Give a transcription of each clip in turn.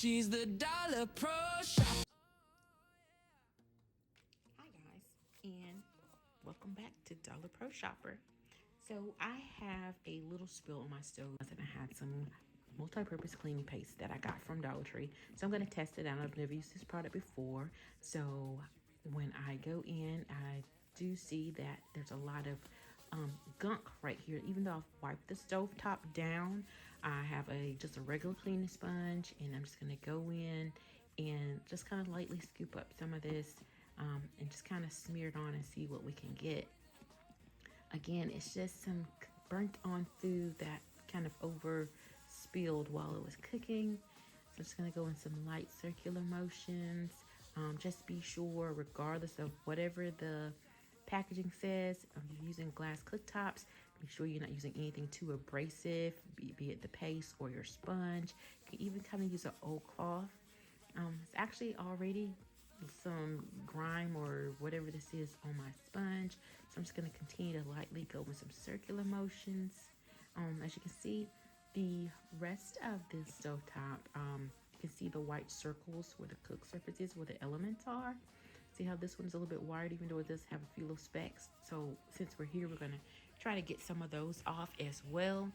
She's the dollar pro shop. Hi guys, and welcome back to Dollar Pro Shopper. So I have a little spill on my stove, and I had some multi-purpose cleaning paste that I got from Dollar Tree. So I'm going to test it out. I've never used this product before, so when I go in, I do see that there's a lot of gunk right here. Even though I've wiped the stove top down, I have just a regular cleaning sponge, and I'm just going to go in and just kind of lightly scoop up some of this and just kind of smear it on and see what we can get. Again, it's just some burnt on food that kind of over spilled while it was cooking. So I'm just gonna go in some light circular motions. Just be sure, regardless of whatever the packaging says, if you're using glass cooktops, make sure you're not using anything too abrasive, be it the paste or your sponge. You can even kind of use an old cloth. It's actually already some grime or whatever this is on my sponge. So I'm just going to continue to lightly go with some circular motions. As you can see, the rest of this stovetop, you can see the white circles where the cook surface is, where the elements are. See how this one's a little bit wired, even though it does have a few little specks. So since we're here, we're going to try to get some of those off as well.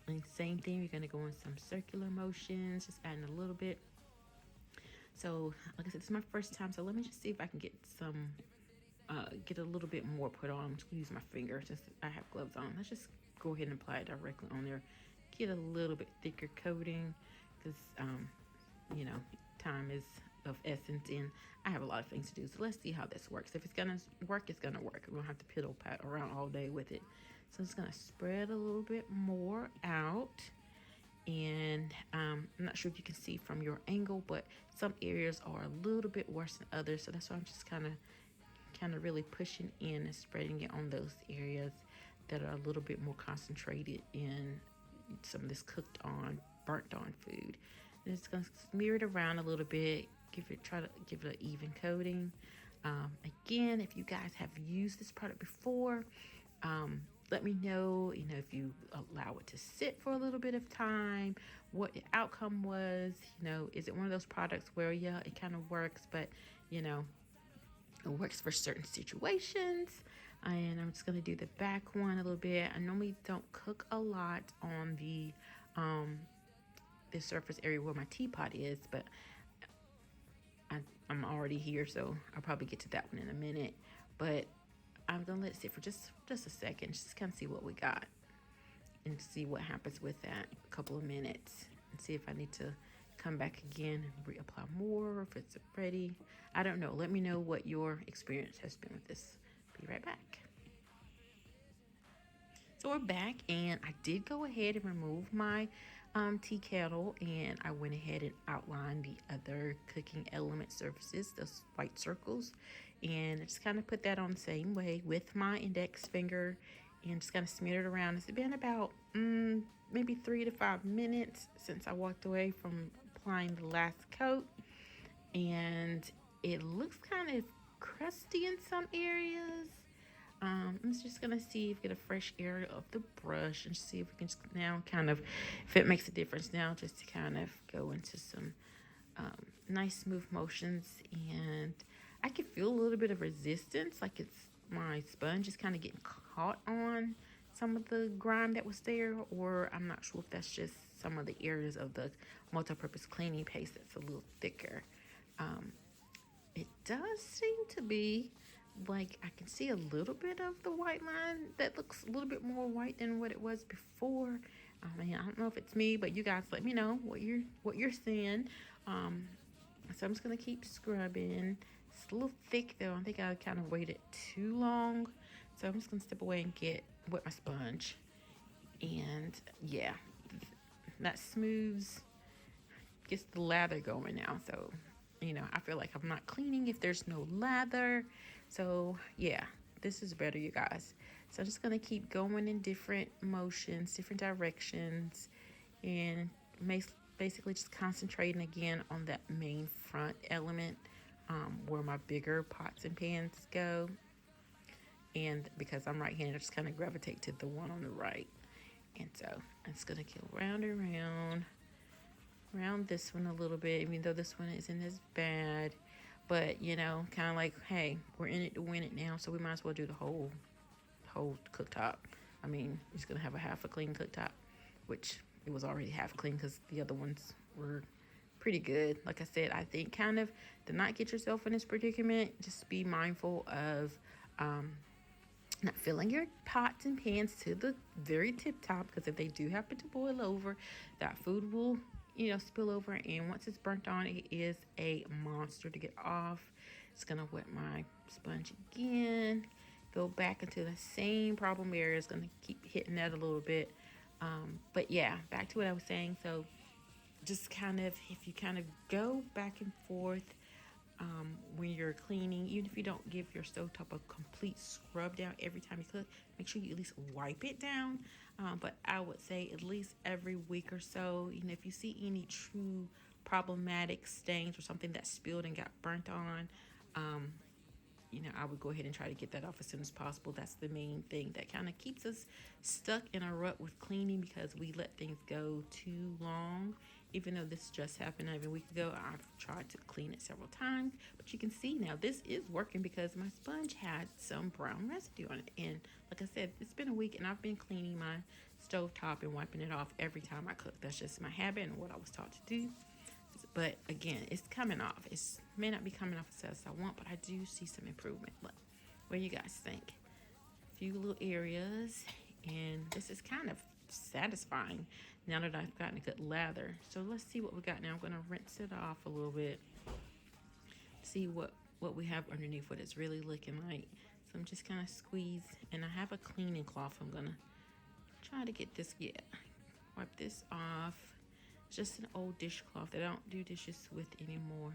And same thing, we're going to go in some circular motions, just adding a little bit. So, like I said, this is my first time, so let me just see if I can get some, get a little bit more put on. I'm just gonna use my finger since I have gloves on. Let's just go ahead and apply it directly on there. Get a little bit thicker coating, because, you know, time is of essence, and I have a lot of things to do. So let's see how this works. If it's gonna work, it's gonna work. We don't have to piddle pat around all day with it. So I'm just gonna spread a little bit more out. And I'm not sure if you can see from your angle, but some areas are a little bit worse than others, so that's why I'm just kind of really pushing in and spreading it on those areas that are a little bit more concentrated in some of this cooked on, burnt on food. And it's gonna smear it around a little bit, try to give it an even coating. Again, if you guys have used this product before, let me know, if you allow it to sit for a little bit of time, what the outcome was. Is it one of those products where, yeah, it kind of works, but, it works for certain situations. And I'm just going to do the back one a little bit. I normally don't cook a lot on the surface area where my teapot is, but I'm already here, so I'll probably get to that one in a minute. But I'm gonna let it sit for just a second, just kind of see what we got and see what happens with that. A couple of minutes and see if I need to come back again and reapply more, or if it's ready. I don't know. Let me know what your experience has been with this. Be right back. So we're back, and I did go ahead and remove my tea kettle, and I went ahead and outlined the other cooking element surfaces, those white circles, and I just kind of put that on the same way with my index finger and just kind of smeared it around. It's been about maybe 3 to 5 minutes since I walked away from applying the last coat, and it looks kind of crusty in some areas. I'm just gonna see if we get a fresh area of the brush and see if we can just now if it makes a difference now, just to kind of go into some nice smooth motions. And I can feel a little bit of resistance, like it's my sponge is kind of getting caught on some of the grime that was there, or I'm not sure if that's just some of the areas of the multi-purpose cleaning paste that's a little thicker. It does seem to be like I can see a little bit of the white line that looks a little bit more white than what it was before. I mean, I don't know if it's me, but you guys let me know what you're seeing. So I'm just gonna keep scrubbing. It's a little thick though. I think I kind of waited too long, so I'm just gonna step away and wet my sponge. And yeah, that smooths, gets the lather going now. So I feel like I'm not cleaning if there's no lather. So yeah, this is better, you guys. So I'm just gonna keep going in different motions, different directions, and basically just concentrating again on that main front element, where my bigger pots and pans go. And because I'm right-handed, I just kind of gravitate to the one on the right. And so I'm just gonna go round and round. around this one a little bit, even though this one isn't as bad. But you know, kind of like, hey, we're in it to win it now, so we might as well do the whole cooktop. I mean, it's gonna have a half a clean cooktop, which it was already half clean because the other ones were pretty good. Like I said, I think kind of to not get yourself in this predicament, just be mindful of not filling your pots and pans to the very tip top, because if they do happen to boil over, that food will, you know, spill over, and once it's burnt on, it is a monster to get off. It's gonna wet my sponge again, go back into the same problem area. It's gonna keep hitting that a little bit. But yeah, back to what I was saying. So just kind of, if you kind of go back and forth when you're cleaning, even if you don't give your stovetop a complete scrub down every time you cook, make sure you at least wipe it down. But I would say at least every week or so. You know, if you see any true problematic stains or something that spilled and got burnt on, you know, I would go ahead and try to get that off as soon as possible. That's the main thing that kind of keeps us stuck in a rut with cleaning, because we let things go too long. Even though this just happened a week ago, I've tried to clean it several times. But you can see now this is working because my sponge had some brown residue on it. And like I said, it's been a week and I've been cleaning my stove top and wiping it off every time I cook. That's just my habit and what I was taught to do. But again, it's coming off. It may not be coming off as fast as I want, but I do see some improvement. Look, what do you guys think? A few little areas, and this is kind of satisfying now that I've gotten a good lather. So let's see what we got now. I'm going to rinse it off a little bit, see what we have underneath, what it's really looking like. So I'm just kind of squeeze, and I have a cleaning cloth. I'm going to try to get this, wipe this off. It's just an old dishcloth that I don't do dishes with anymore.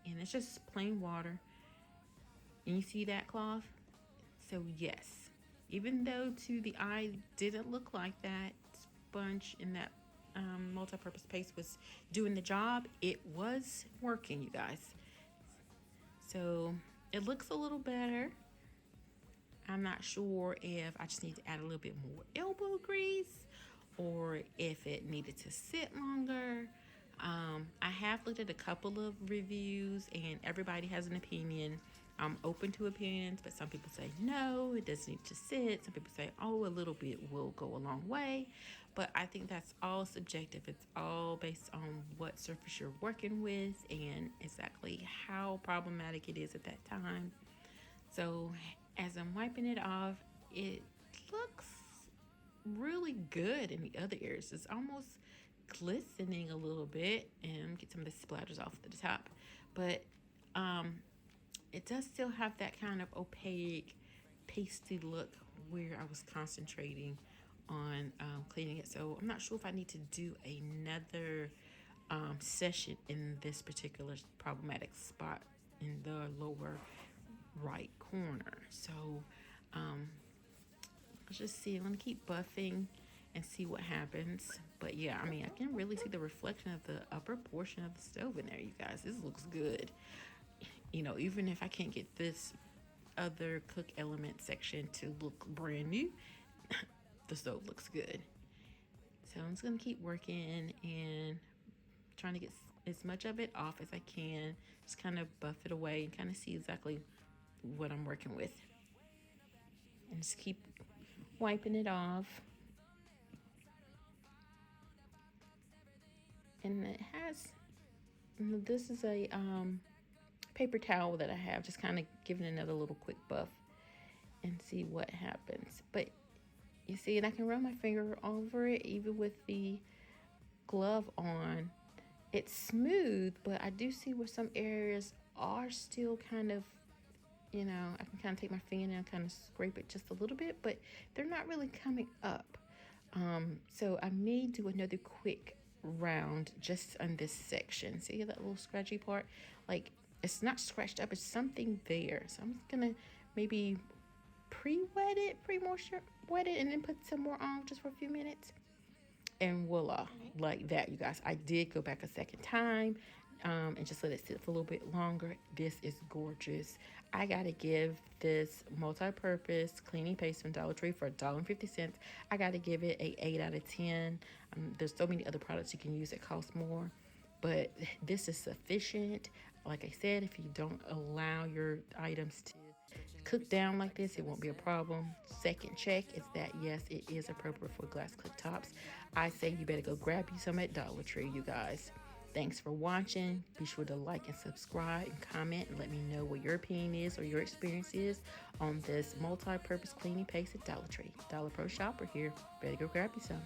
And it's just plain water. And you see that cloth? So yes, even though to the eye didn't look like that sponge in that multi-purpose paste was doing the job, it was working, you guys. So it looks a little better. I'm not sure if I just need to add a little bit more elbow grease, or if it needed to sit longer. I have looked at a couple of reviews and everybody has an opinion. I'm open to opinions, but some people say no, it doesn't need to sit. Some people say, oh, a little bit will go a long way. But I think that's all subjective. It's all based on what surface you're working with and exactly how problematic it is at that time. So as I'm wiping it off, it looks really good in the other areas. It's almost glistening a little bit, and get some of the splatters off at the top, but it does still have that kind of opaque pasty look where I was concentrating on cleaning it. So I'm not sure if I need to do another session in this particular problematic spot in the lower right corner. So let's just see. I'm gonna keep buffing and see what happens. But yeah, I mean, I can really see the reflection of the upper portion of the stove in there, you guys. This looks good. You know, even if I can't get this other cook element section to look brand new, the stove looks good. So I'm just gonna keep working and trying to get as much of it off as I can. Just kind of buff it away and kind of see exactly what I'm working with. And just keep wiping it off. And it has, this is a paper towel that I have, just kind of giving another little quick buff and see what happens. But you see, and I can run my finger over it even with the glove on. It's smooth, but I do see where some areas are still kind of, you know, I can kind of take my fingernail and kind of scrape it just a little bit, but they're not really coming up. So I may do another quick round just on this section. See that little scratchy part? Like, it's not scratched up, it's something there. So I'm just gonna maybe pre-wet it, pre-moisture wet it, and then put some more on just for a few minutes. And voila, like that, you guys. I did go back a second time and just let it sit for a little bit longer. This is gorgeous. I gotta give this multi-purpose cleaning paste from Dollar Tree for $1.50. I gotta give it a 8 out of 10. There's so many other products you can use that cost more, but this is sufficient. Like I said, if you don't allow your items to cook down like this, it won't be a problem. Second check is that yes, it is appropriate for glass cooktops. I say you better go grab you some at Dollar Tree, you guys. Thanks for watching. Be sure to like and subscribe and comment and let me know what your opinion is or your experience is on this multi-purpose cleaning paste at Dollar Tree. Dollar Pro Shopper here. Better go grab you some.